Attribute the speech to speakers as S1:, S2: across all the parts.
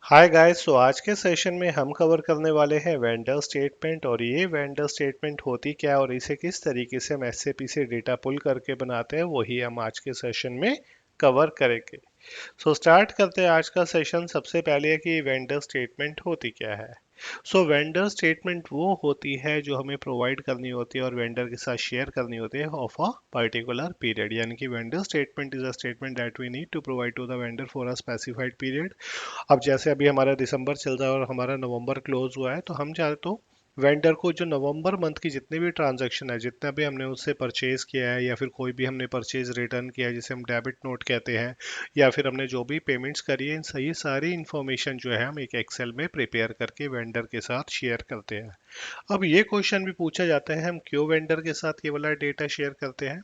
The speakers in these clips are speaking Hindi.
S1: Hi guys. तो आज के सेशन में हम कवर करने वाले हैं वेंडर स्टेटमेंट। और ये वेंडर स्टेटमेंट होती क्या है और इसे किस तरीके से हम एसएपी से डेटा पुल करके बनाते हैं, वही हम आज के सेशन में कवर करेंगे। स्टार्ट करते हैं आज का सेशन। सबसे पहले है कि वेंडर स्टेटमेंट होती क्या है। वेंडर स्टेटमेंट वो होती है जो हमें प्रोवाइड करनी होती है और वेंडर के साथ शेयर करनी होती है ऑफ अ पर्टिकुलर पीरियड। यानी कि vendor statement is a statement that we need to provide to the vendor for a specified period. अब जैसे अभी हमारा दिसंबर चल रहा है और हमारा नवंबर क्लोज हुआ है, तो हम चाहे तो वेंडर को जो नवंबर मंथ की जितने भी ट्रांजैक्शन है, जितना भी हमने उससे परचेज किया है या फिर कोई भी हमने परचेज रिटर्न किया है जिसे हम डेबिट नोट कहते हैं, या फिर हमने जो भी पेमेंट्स करी है, इन सही सारी इन्फॉर्मेशन जो है हम एक एक्सेल में प्रिपेयर करके वेंडर के साथ शेयर करते हैं। अब ये क्वेश्चन भी पूछा जाता है, हम क्यों वेंडर के साथ ये वाला डेटा शेयर करते हैं।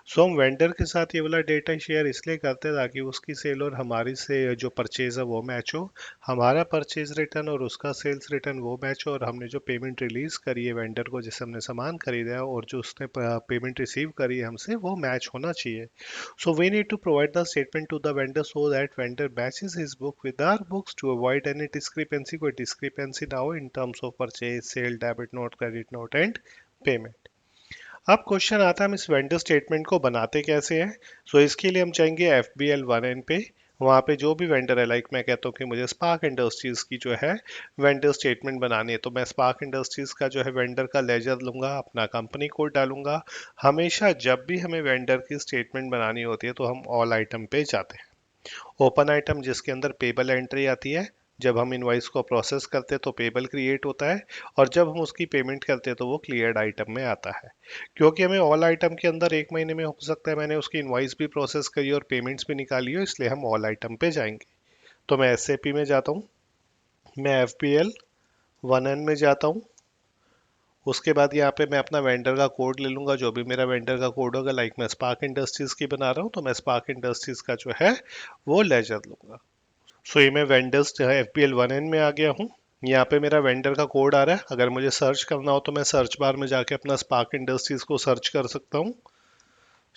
S1: हम वेंडर के साथ ये वाला डेटा शेयर इसलिए करते हैं ताकि उसकी सेल और हमारी से जो परचेज है वो मैच हो, हमारा परचेज रिटर्न और उसका सेल्स रिटर्न वो मैच हो, और हमने जो पेमेंट रिलीज करी है वेंडर को, जिससे हमने सामान खरीदा है, और जो उसने पेमेंट रिसीव करी है हमसे, वो मैच होना चाहिए। So we need to provide the statement to the vendor so that vendor matches his book with our books to avoid any discrepancy, कोई discrepancy ना हो in terms of purchase, sale, debit note, credit note and payment। अब क्वेश्चन आता है हम इस वेंडर स्टेटमेंट को बनाते कैसे हैं। इसके लिए हम चाहेंगे FBL 1N पे। वहाँ पे जो भी वेंडर है, लाइक मैं कहता हूँ कि मुझे स्पार्क इंडस्ट्रीज की जो है वेंडर स्टेटमेंट बनानी है, तो मैं स्पार्क इंडस्ट्रीज का जो है वेंडर का लेजर लूंगा, अपना कंपनी कोड डालूंगा। हमेशा जब भी हमें वेंडर की स्टेटमेंट बनानी होती है तो हम ऑल आइटम पे जाते हैं। ओपन आइटम जिसके अंदर पेबल एंट्री आती है। जब हम इनवाइस को प्रोसेस करते हैं तो पेबल क्रिएट होता है, और जब हम उसकी पेमेंट करते हैं तो वो क्लियर्ड आइटम में आता है। क्योंकि हमें ऑल आइटम के अंदर एक महीने में हो सकता है मैंने उसकी इनवाइस भी प्रोसेस करी और पेमेंट्स भी निकाली हो, इसलिए हम ऑल आइटम पे जाएंगे। तो मैं एसएपी में जाता हूँ, मैं FPL 1N में जाता हूँ। उसके बाद यहाँ पे मैं अपना वेंडर का कोड ले लूंगा, जो भी मेरा वेंडर का कोड होगा, लाइक मैं स्पार्क इंडस्ट्रीज की बना रहा हूँ तो मैं स्पार्क इंडस्ट्रीज का जो है वो लेजर लूंगा। ये मैं वेंडर्स जो है FPL 1N में आ गया हूँ। यहाँ पे मेरा वेंडर का कोड आ रहा है। अगर मुझे सर्च करना हो तो मैं सर्च बार में जाके अपना स्पार्क इंडस्ट्रीज को सर्च कर सकता हूँ।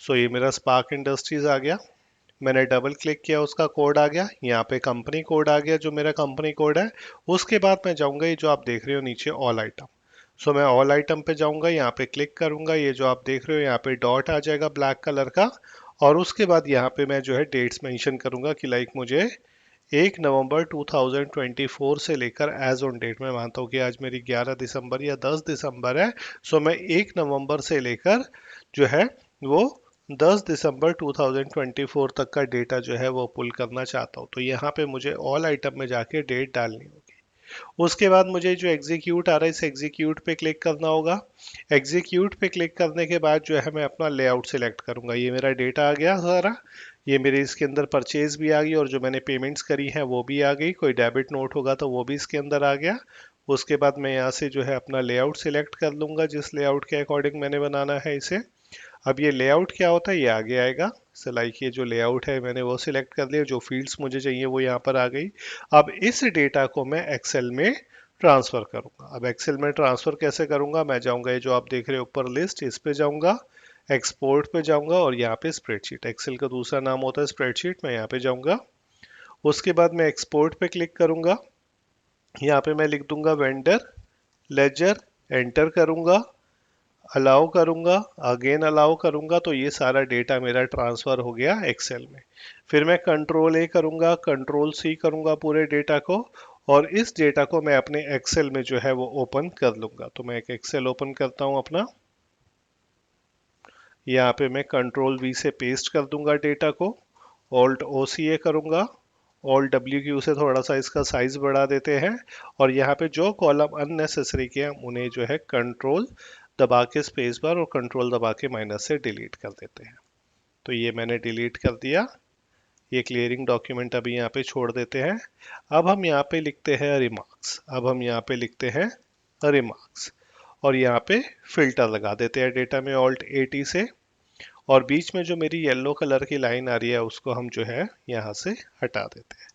S1: ये मेरा स्पार्क इंडस्ट्रीज आ गया। मैंने डबल क्लिक किया, उसका कोड आ गया। यहाँ पे कंपनी कोड आ गया, जो मेरा कंपनी कोड है। उसके बाद मैं जाऊंगा, ये जो आप देख रहे हो नीचे ऑल आइटम। मैं ऑल आइटम पे जाऊंगा, यहाँ पे क्लिक करूंगा, ये जो आप देख रहे हो यहाँ पे डॉट आ जाएगा ब्लैक कलर का। और उसके बाद यहाँ पे मैं जो है डेट्स मेंशन करूंगा कि लाइक मुझे 1 नवंबर 2024 से लेकर एज ऑन डेट, मैं मानता हूँ कि आज मेरी 11 दिसंबर या 10 दिसंबर है। मैं 1 नवंबर से लेकर जो है वो 10 दिसंबर 2024 तक का डेटा जो है वो पुल करना चाहता हूँ। तो यहाँ पे मुझे ऑल आइटम में जाके डेट डालनी होगी। उसके बाद मुझे जो एग्जीक्यूट आ रहा है, इस एग्जीक्यूट पे क्लिक करना होगा। एग्जीक्यूट पे क्लिक करने के बाद जो है मैं अपना लेआउट सिलेक्ट करूंगा। ये मेरा डेटा आ गया सारा। ये मेरे इसके अंदर परचेज भी आ गई और जो मैंने पेमेंट्स करी है वो भी आ गई। कोई डेबिट नोट होगा तो वो भी इसके अंदर आ गया। उसके बाद मैं यहाँ से जो है अपना लेआउट सिलेक्ट कर लूंगा, जिस लेआउट के अकॉर्डिंग मैंने बनाना है इसे। अब ये लेआउट क्या होता है ये आगे आएगा। लाइक ये जो लेआउट है मैंने वो सिलेक्ट कर लिया, जो फील्ड्स मुझे चाहिए वो यहाँ पर आ गई। अब इस डेटा को मैं एक्सेल में ट्रांसफर करूंगा। अब एक्सेल में ट्रांसफर कैसे करूंगा, मैं जाऊंगा, ये जो आप देख रहे हो ऊपर लिस्ट, इस पे जाऊंगा, एक्सपोर्ट पे जाऊंगा, और यहाँ पे स्प्रेडशीट, एक्सेल का दूसरा नाम होता है स्प्रेडशीट, मैं यहाँ पे जाऊंगा। उसके बाद मैं एक्सपोर्ट पे क्लिक करूंगा। यहाँ पे मैं लिख दूंगा वेंडर लेजर, एंटर करूंगा, अलाउ करूंगा, अगेन अलाउ करूंगा, तो ये सारा डेटा मेरा ट्रांसफर हो गया एक्सेल में। फिर मैं कंट्रोल A करूंगा, कंट्रोल C करूंगा पूरे डेटा को, और इस डेटा को मैं अपने एक्सेल में जो है वो ओपन कर लूंगा। तो मैं एक एक्सेल ओपन करता हूं अपना। यहाँ पे मैं कंट्रोल V से पेस्ट कर दूंगा डेटा को, ऑल्ट OCA करूंगा, ऑल्ट WQ से थोड़ा सा इसका साइज बढ़ा देते हैं, और यहाँ पे जो कॉलम अननेसेसरी के हम उन्हें जो है कंट्रोल दबा के स्पेस बार और कंट्रोल दबा के माइनस से डिलीट कर देते हैं। तो ये मैंने डिलीट कर दिया। ये क्लियरिंग डॉक्यूमेंट अभी यहाँ पे छोड़ देते हैं। अब हम यहाँ पे लिखते हैं रिमार्क्स। अब हम यहाँ पे लिखते हैं रिमार्क्स, और यहाँ पे फिल्टर लगा देते हैं डेटा में ऑल्ट AT से। और बीच में जो मेरी येलो कलर की लाइन आ रही है उसको हम जो है यहाँ से हटा देते हैं।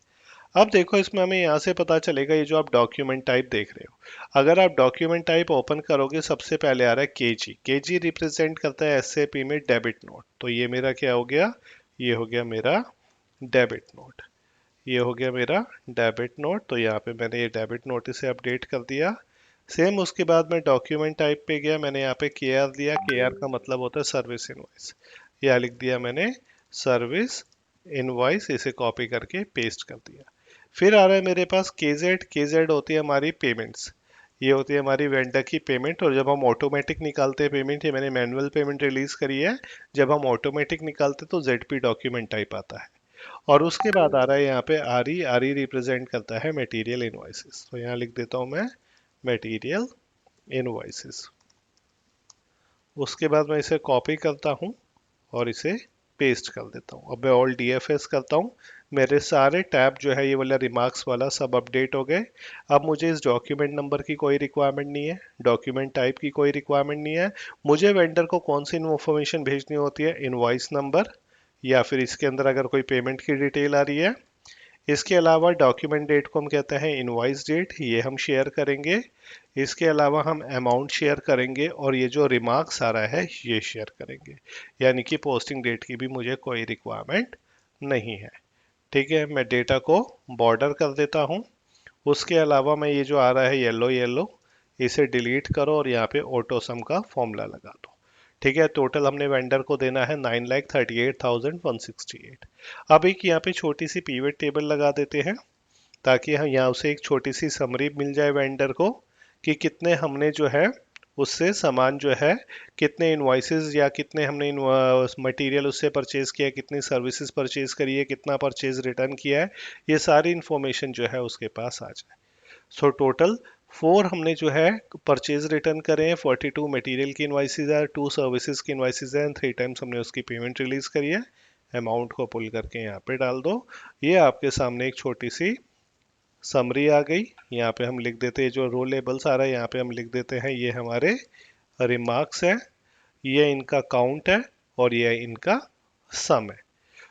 S1: अब देखो, इसमें हमें यहाँ से पता चलेगा, ये जो आप डॉक्यूमेंट टाइप देख रहे हो, अगर आप डॉक्यूमेंट टाइप ओपन करोगे सबसे पहले आ रहा है केजी। केजी रिप्रेजेंट करता है एसएपी में डेबिट नोट। तो ये मेरा क्या हो गया, ये हो गया मेरा डेबिट नोट। ये हो गया मेरा डेबिट नोट। तो यहाँ पे मैंने ये डेबिट नोट इसे अपडेट कर दिया। सेम उसके बाद मैं डॉक्यूमेंट टाइप पे गया, मैंने यहाँ पे के आर दिया। के आर का मतलब होता है सर्विस इनवॉइस। यहाँ लिख दिया मैंने सर्विस इनवॉइस, इसे कॉपी करके पेस्ट कर दिया। फिर आ रहा है मेरे पास केजेड। केजेड होती है हमारी पेमेंट्स। ये होती है हमारी वेंडर की पेमेंट। और जब हम ऑटोमेटिक निकालते हैं पेमेंट, ये मैंने मैनुअल पेमेंट रिलीज करी है, जब हम ऑटोमेटिक निकालते तो जेड डॉक्यूमेंट टाइप आता है। और उसके बाद आ रहा है यहाँ पे R E. R E represent करता है मटेरियल इनवॉइसेस। तो यहाँ लिख देता हूँ मैं मटेरियल इनवॉइसेस। उसके बाद मैं इसे कॉपी करता हूँ और इसे पेस्ट कर देता हूँ। अब मैं ऑल डी एफ एस करता हूँ। मेरे सारे टैब जो है ये वाला रिमार्क्स वाला सब अपडेट हो गए। अब मुझे इस डॉक्यूमेंट नंबर की कोई रिक्वायरमेंट नहीं है, डॉक्यूमेंट टाइप की कोई रिक्वायरमेंट नहीं है। मुझे वेंडर को कौन सी इन्फॉर्मेशन भेजनी होती है? इनवॉइस नंबर, या फिर इसके अंदर अगर कोई पेमेंट की डिटेल आ रही है। इसके अलावा डॉक्यूमेंट डेट को हम कहते हैं इनवॉइस डेट, ये हम शेयर करेंगे। इसके अलावा हम अमाउंट शेयर करेंगे और ये जो रिमार्क्स आ रहा है ये शेयर करेंगे। यानी कि पोस्टिंग डेट की भी मुझे कोई रिक्वायरमेंट नहीं है। ठीक है, मैं डेटा को बॉर्डर कर देता हूँ। उसके अलावा मैं ये जो आ रहा है येलो येलो, इसे डिलीट करो और यहाँ पे ऑटो सम का फॉर्मूला लगा दो। ठीक है, टोटल हमने वेंडर को देना है 9,38,168। अब एक यहाँ पे छोटी सी पीवेट टेबल लगा देते हैं, ताकि हम यहाँ उसे एक छोटी सी समरी मिल जाए वेंडर को कि कितने हमने जो है उससे सामान जो है, कितने इनवॉइसेस या कितने हमने मटेरियल उससे परचेज किया है, कितनी सर्विसेज परचेज करी है, कितना परचेज रिटर्न किया है। ये सारी इंफॉर्मेशन जो है उसके पास आ जाए। सो टोटल 4 हमने जो है परचेज रिटर्न करे हैं, 42 मटेरियल की इनवाइसेज है, 2 सर्विसेज की इनवाइसेज है, 3 टाइम्स हमने उसकी पेमेंट रिलीज करी है। अमाउंट को पुल करके यहाँ पे डाल दो। ये आपके सामने एक छोटी सी समरी आ गई। यहाँ पे हम लिख देते हैं जो रो लेबल्स आ रहा है, यहाँ पे हम लिख देते हैं ये हमारे रिमार्क्स है, ये इनका काउंट है और ये इनका सम है।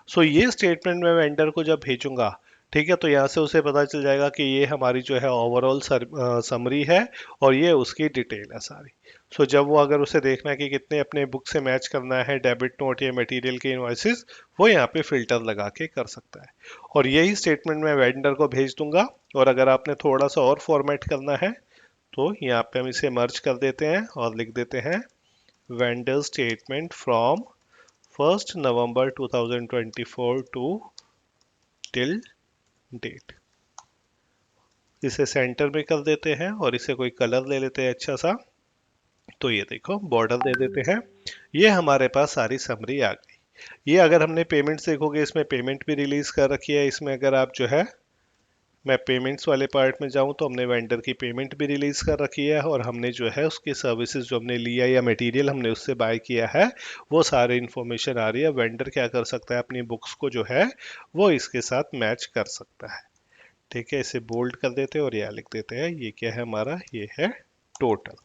S1: सो ये स्टेटमेंट मैं वेंडर को जब भेजूंगा, ठीक है, तो यहाँ से उसे पता चल जाएगा कि ये हमारी जो है ओवरऑल समरी है और ये उसकी डिटेल है सारी। सो जब वो अगर उसे देखना है कि कितने अपने बुक से मैच करना है डेबिट नोट या मटेरियल के इनवॉइसेस, वो यहाँ पे फिल्टर लगा के कर सकता है। और यही स्टेटमेंट मैं वेंडर को भेज दूंगा। और अगर आपने थोड़ा सा और फॉर्मेट करना है तो यहाँ पे हम इसे मर्ज कर देते हैं और लिख देते हैं vendor statement from 1st November 2024 to till date. इसे सेंटर में कर देते हैं और इसे कोई कलर ले लेते हैं अच्छा सा। तो ये देखो बॉर्डर दे देते हैं। ये हमारे पास सारी समरी आ गई। ये अगर हमने पेमेंट्स देखोगे, इसमें पेमेंट भी रिलीज कर रखी है। इसमें अगर आप जो है, मैं पेमेंट्स वाले पार्ट में जाऊं तो हमने वेंडर की पेमेंट भी रिलीज कर रखी है और हमने जो है उसकी सर्विसेज जो हमने लिया या मटेरियल हमने उससे बाय किया है, वो सारी इंफॉर्मेशन आ रही है। वेंडर क्या कर सकता है, अपनी बुक्स को जो है वो इसके साथ मैच कर सकता है। ठीक है, इसे बोल्ड कर देते हैं और यह लिख देते हैं ये क्या है हमारा, ये है टोटल।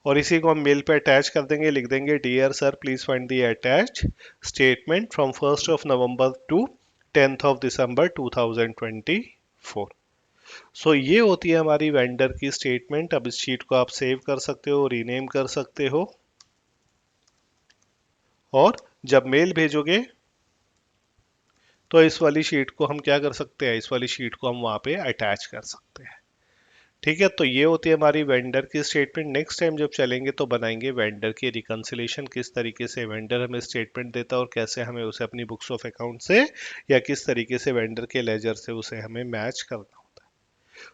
S1: और इसी को हम मेल पे अटैच कर देंगे, लिख देंगे dear sir please find the attached statement from 1st November to 10th December 2024। So ये होती है हमारी वेंडर की स्टेटमेंट। अब इस शीट को आप सेव कर सकते हो, रीनेम कर सकते हो, और जब मेल भेजोगे तो इस वाली शीट को हम क्या कर सकते हैं, इस वाली शीट को हम वहां पे अटैच कर सकते हैं। ठीक है, तो ये होती है हमारी वेंडर की स्टेटमेंट। नेक्स्ट टाइम जब चलेंगे तो बनाएंगे वेंडर की रिकंसिलेशन, किस तरीके से वेंडर हमें स्टेटमेंट देता है और कैसे हमें उसे अपनी बुक्स ऑफ अकाउंट से या किस तरीके से वेंडर के लेजर से उसे हमें मैच करना होता है।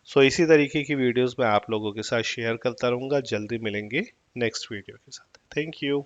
S1: सो इसी तरीके की वीडियोस मैं आप लोगों के साथ शेयर करता रहूंगा। जल्दी मिलेंगे नेक्स्ट वीडियो के साथ। Thank you.